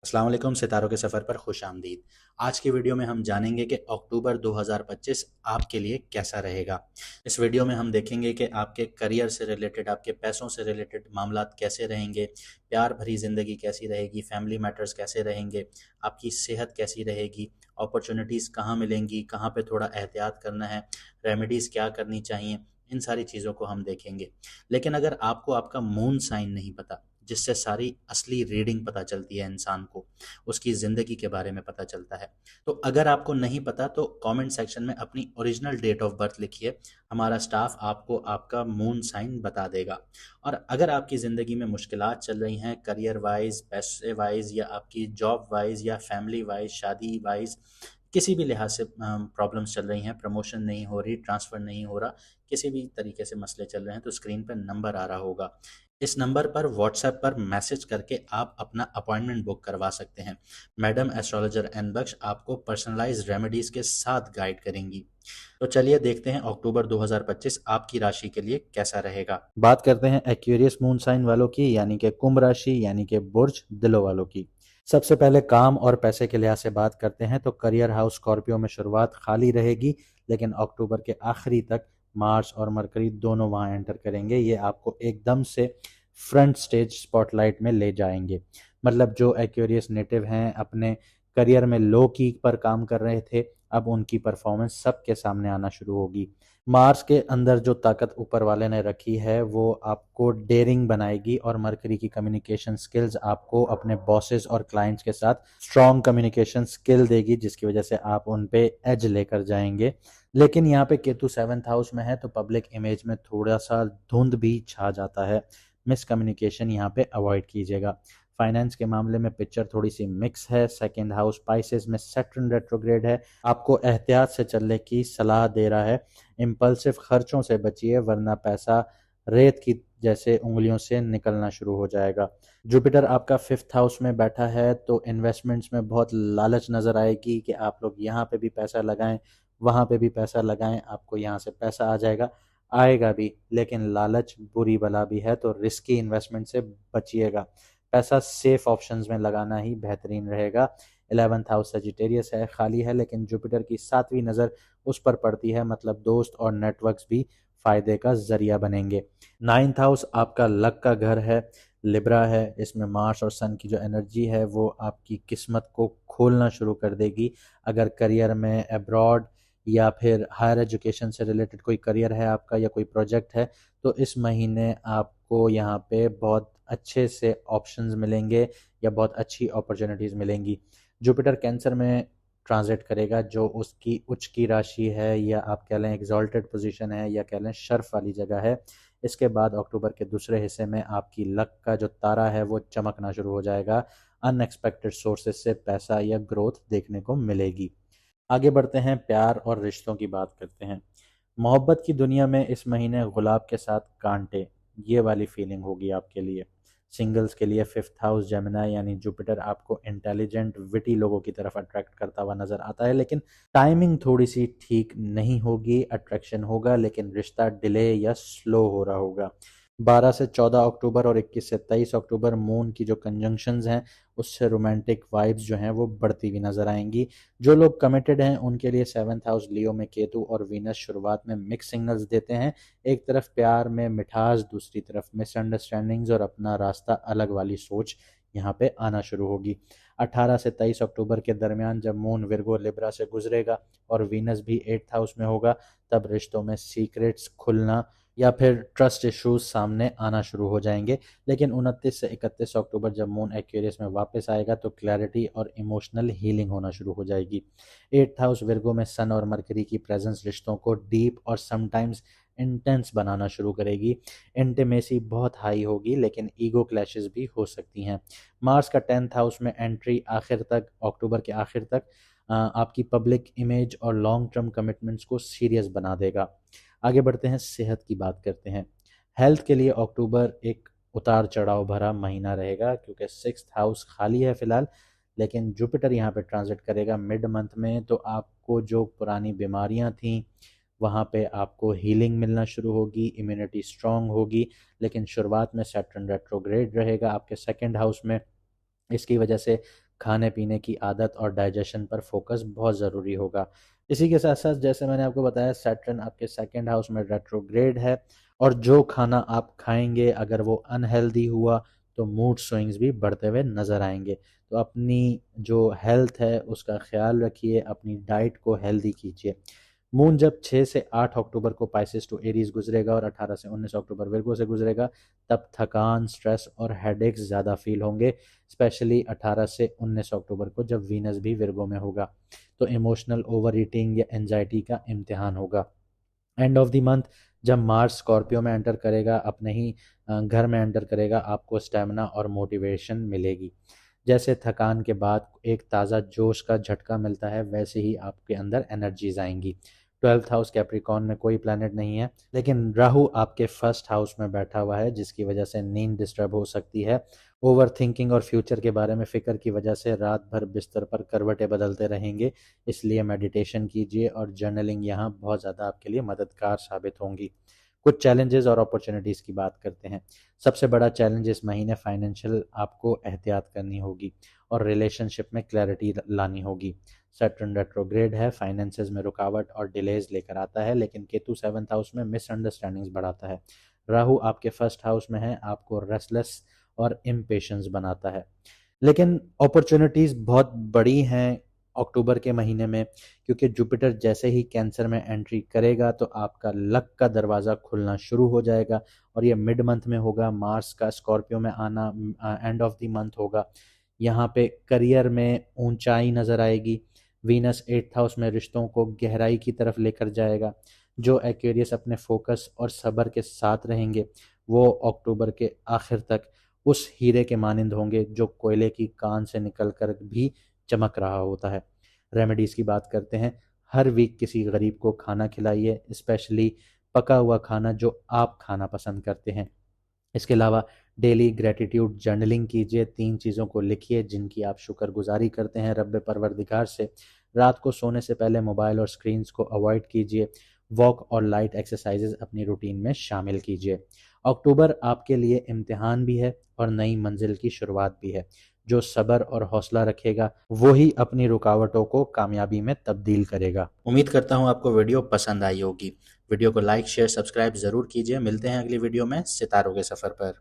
अस्सलाम वालेकुम, सितारों के सफ़र पर खुश आमदीद। आज की वीडियो में हम जानेंगे कि अक्टूबर 2025 आपके लिए कैसा रहेगा। इस वीडियो में हम देखेंगे कि आपके करियर से रिलेटेड, आपके पैसों से रिलेटेड मामलात कैसे रहेंगे, प्यार भरी ज़िंदगी कैसी रहेगी, फैमिली मैटर्स कैसे रहेंगे, आपकी सेहत कैसी रहेगी, अपॉर्चुनिटीज़ कहाँ मिलेंगी, कहाँ पे थोड़ा एहतियात करना है, रेमेडीज़ क्या करनी चाहिए, इन सारी चीज़ों को हम देखेंगे। लेकिन अगर आपको आपका मून साइन नहीं पता, जिससे सारी असली रीडिंग पता चलती है इंसान को, उसकी ज़िंदगी के बारे में पता चलता है। तो अगर आपको नहीं पता तो कमेंट सेक्शन में अपनी ओरिजिनल डेट ऑफ बर्थ लिखिए, हमारा स्टाफ आपको आपका मून साइन बता देगा। और अगर आपकी ज़िंदगी में मुश्किलात चल रही हैं करियर वाइज, पैसे वाइज, या आपकी जॉब वाइज, या फैमिली वाइज, शादी वाइज, किसी भी लिहाज से प्रॉब्लम्स चल रही हैं, प्रमोशन नहीं हो रही, ट्रांसफ़र नहीं हो रहा, किसी भी तरीके से मसले चल रहे हैं, तो स्क्रीन पर नंबर आ रहा होगा। इस नंबर पर व्हाट्सएप पर मैसेज करके आप अपना अपॉइंटमेंट बुक करवा सकते हैं। मैडम एस्ट्रोलॉजर एन बख्श आपको पर्सनलाइज्ड रेमेडीज के साथ गाइड करेंगी। तो चलिए देखते हैं अक्टूबर 2025 आपकी राशि के लिए कैसा रहेगा। बात करते हैं एक्वेरियस मून साइन वालों की, यानी कि कुंभ राशि, यानी कि बुर्ज दिलों वालों की। सबसे पहले काम और पैसे के लिहाज से बात करते हैं तो करियर हाउस स्कॉर्पियो में शुरुआत खाली रहेगी, लेकिन अक्टूबर के आखिरी तक मार्स और मरकरी दोनों वहां एंटर करेंगे। ये आपको एकदम से फ्रंट स्टेज स्पॉटलाइट में ले जाएंगे। मतलब जो एक्वेरियस नेटिव हैं, अपने करियर में लो की पर काम कर रहे थे, अब उनकी परफॉर्मेंस सबके सामने आना शुरू होगी। मार्स के अंदर जो ताकत ऊपर वाले ने रखी है वो आपको डेयरिंग बनाएगी, और मरकरी की कम्युनिकेशन स्किल्स आपको अपने बॉसेस और क्लाइंट्स के साथ स्ट्रॉन्ग कम्युनिकेशन स्किल देगी, जिसकी वजह से आप उन पे एज लेकर जाएंगे। लेकिन यहाँ पे केतु 7th हाउस में है तो पब्लिक इमेज में थोड़ा सा धुंध भी छा जाता है। मिसकम्युनिकेशन यहाँ पे अवॉइड कीजिएगा। फाइनेंस के मामले में पिक्चर थोड़ी सी मिक्स है। सेकंड हाउस स्पाइसेस में सैटर्न रेट्रोग्रेड है, आपको एहतियात से चलने की सलाह दे रहा है। इम्पल्सिव खर्चों से बचिए, वरना पैसा रेत की जैसे उंगलियों से निकलना शुरू हो जाएगा। जुपिटर आपका 5th हाउस में बैठा है तो इन्वेस्टमेंट्स में बहुत लालच नजर आएगी कि आप लोग यहाँ पे भी पैसा लगाएं, वहां पे भी पैसा लगाएं, आपको यहाँ से पैसा आ जाएगा। आएगा भी, लेकिन लालच बुरी बला भी है, तो रिस्की इन्वेस्टमेंट से बचिएगा। पैसा सेफ ऑप्शंस में लगाना ही बेहतरीन रहेगा। 11th हाउस सजिटेरियस है, खाली है, लेकिन जुपिटर की 7वीं नज़र उस पर पड़ती है, मतलब दोस्त और नेटवर्क्स भी फायदे का जरिया बनेंगे। 9th हाउस आपका लक का घर है, लिब्रा है। इसमें मार्स और सन की जो एनर्जी है वो आपकी किस्मत को खोलना शुरू कर देगी। अगर करियर में अब्रॉड या फिर हायर एजुकेशन से रिलेटेड कोई करियर है आपका, या कोई प्रोजेक्ट है, तो इस महीने आपको यहाँ पे बहुत अच्छे से ऑप्शंस मिलेंगे, या बहुत अच्छी अपॉर्चुनिटीज़ मिलेंगी। जुपिटर कैंसर में ट्रांजिट करेगा, जो उसकी उच्च की राशि है, या आप कह लें एग्जॉल्टेड पोजीशन है, या कह लें शर्फ वाली जगह है। इसके बाद अक्टूबर के दूसरे हिस्से में आपकी लक का जो तारा है वो चमकना शुरू हो जाएगा। अनएक्सपेक्टेड सोर्सेज से पैसा या ग्रोथ देखने को मिलेगी। आगे बढ़ते हैं, प्यार और रिश्तों की बात करते हैं। मोहब्बत की दुनिया में इस महीने गुलाब के साथ कांटे, ये वाली फीलिंग होगी आपके लिए। सिंगल्स के लिए 5th हाउस जेमिनी यानी जुपिटर आपको इंटेलिजेंट विटी लोगों की तरफ अट्रैक्ट करता हुआ नजर आता है, लेकिन टाइमिंग थोड़ी सी ठीक नहीं होगी। अट्रैक्शन होगा, लेकिन रिश्ता डिले या स्लो हो रहा होगा। 12 से 14 अक्टूबर और 21 से 23 अक्टूबर मून की जो कंजंक्शंस हैं, उससे रोमांटिक वाइब्स जो हैं वो बढ़ती हुई नजर आएंगी। जो लोग कमिटेड हैं उनके लिए 7th हाउस लियो में केतु और वीनस शुरुआत में मिक्स सिग्नल्स देते हैं। एक तरफ प्यार में मिठास, दूसरी तरफ मिसअंडरस्टैंडिंग्स और अपना रास्ता अलग वाली सोच यहाँ पे आना शुरू होगी। 18 से 23 अक्टूबर के दरमियान जब मून विर्गो लिब्रा से गुजरेगा और वीनस भी 8th हाउस में होगा, तब रिश्तों में सीक्रेट्स खुलना या फिर ट्रस्ट इश्यूज सामने आना शुरू हो जाएंगे। लेकिन 29 से 31 अक्टूबर जब मून एक्वेरियस में वापस आएगा तो क्लैरिटी और इमोशनल हीलिंग होना शुरू हो जाएगी। 8th हाउस विर्गो में सन और मरकरी की प्रेजेंस रिश्तों को डीप और समटाइम्स इंटेंस बनाना शुरू करेगी। इंटीमेसी बहुत हाई होगी, लेकिन ईगो क्लैशेस भी हो सकती हैं। मार्स का 10th हाउस में एंट्री आखिर तक, अक्टूबर के आखिर तक आपकी पब्लिक इमेज और लॉन्ग टर्म कमिटमेंट्स को सीरियस बना देगा। आगे बढ़ते हैं, सेहत की बात करते हैं। हेल्थ के लिए अक्टूबर एक उतार चढ़ाव भरा महीना रहेगा, क्योंकि 6th हाउस खाली है फिलहाल, लेकिन जुपिटर यहाँ पे ट्रांजिट करेगा मिड मंथ में, तो आपको जो पुरानी बीमारियां थी वहाँ पे आपको हीलिंग मिलना शुरू होगी, इम्यूनिटी स्ट्रांग होगी। लेकिन शुरुआत में सैटर्न रेट्रोग्रेड रहेगा आपके 2nd हाउस में। इसकी वजह से खाने पीने की आदत और डाइजेशन पर फोकस बहुत ज़रूरी होगा। इसी के साथ साथ जैसे मैंने आपको बताया, सैटर्न आपके सेकंड हाउस में रेट्रोग्रेड है, और जो खाना आप खाएंगे अगर वो अनहेल्दी हुआ तो मूड स्विंग्स भी बढ़ते हुए नज़र आएंगे। तो अपनी जो हेल्थ है उसका ख्याल रखिए, अपनी डाइट को हेल्दी कीजिए। मून जब 6 से 8 अक्टूबर को पाइसेस टू एरीज गुजरेगा और 18 से 19 अक्टूबर विर्गो से गुजरेगा, तब थकान, स्ट्रेस और हेडेक्स ज़्यादा फील होंगे, स्पेशली 18 से 19 अक्टूबर को जब वीनस भी विर्गो में होगा। तो इमोशनल ओवर ईटिंग या एंजाइटी का इम्तिहान होगा। एंड ऑफ द मंथ जब मार्स स्कॉर्पियो में एंटर करेगा, अपने ही घर में एंटर करेगा, आपको स्टेमिना और मोटिवेशन मिलेगी। जैसे थकान के बाद एक ताज़ा जोश का झटका मिलता है, वैसे ही आपके अंदर एनर्जीज आएंगी। 12th हाउस कैप्रिकॉन में कोई प्लैनेट नहीं है, लेकिन राहु आपके फर्स्ट हाउस में बैठा हुआ है, जिसकी वजह से नींद डिस्टर्ब हो सकती है। ओवर थिंकिंग और फ्यूचर के बारे में फिक्र की वजह से रात भर बिस्तर पर करवटें बदलते रहेंगे, इसलिए मेडिटेशन कीजिए और जर्नलिंग यहाँ बहुत ज़्यादा आपके लिए मददगार साबित होंगी। कुछ चैलेंजेस और अपॉर्चुनिटीज़ की बात करते हैं। सबसे बड़ा चैलेंज इस महीने फाइनेंशियल आपको एहतियात करनी होगी और रिलेशनशिप में क्लैरिटी लानी होगी। सैटर्न रेट्रोग्रेड है, फाइनेंसेस में रुकावट और डिलेज लेकर आता है, लेकिन केतु 7th हाउस में मिसअंडरस्टैंडिंग्स बढ़ाता है। राहु आपके फर्स्ट हाउस में है, आपको रेस्टलेस और इम्पेशंस बनाता है। लेकिन अपॉर्चुनिटीज़ बहुत बड़ी हैं अक्टूबर के महीने में, क्योंकि जुपिटर जैसे ही कैंसर में एंट्री करेगा तो आपका लक का दरवाज़ा खुलना शुरू हो जाएगा, और ये मिड मंथ में होगा। मार्स का स्कॉर्पियो में आना एंड ऑफ द मंथ होगा। यहाँ पे करियर में ऊंचाई नज़र आएगी। वीनस 8th हाउस में रिश्तों को गहराई की तरफ लेकर जाएगा। जो एक्वेरियस अपने फोकस और सब्र के साथ रहेंगे, वो अक्टूबर के आखिर तक उस हीरे के मानिंद होंगे जो कोयले की कान से निकल कर भी चमक रहा होता है। रेमेडीज़ की बात करते हैं। हर वीक किसी गरीब को खाना खिलाइए, स्पेशली पका हुआ खाना जो आप खाना पसंद करते हैं। इसके अलावा डेली ग्रेटिट्यूड जर्नलिंग कीजिए, 3 चीज़ों को लिखिए जिनकी आप शुक्रगुजारी करते हैं रब्बे परवरदिगार से। रात को सोने से पहले मोबाइल और स्क्रीन्स को अवॉइड कीजिए। वॉक और लाइट एक्सरसाइजेज अपनी रूटीन में शामिल कीजिए। अक्टूबर आपके लिए इम्तिहान भी है और नई मंजिल की शुरुआत भी है। जो सब्र और हौसला रखेगा वो ही अपनी रुकावटों को कामयाबी में तब्दील करेगा। उम्मीद करता हूँ आपको वीडियो पसंद आई होगी। वीडियो को लाइक, शेयर, सब्सक्राइब ज़रूर कीजिए। मिलते हैं अगली वीडियो में सितारों के सफ़र पर।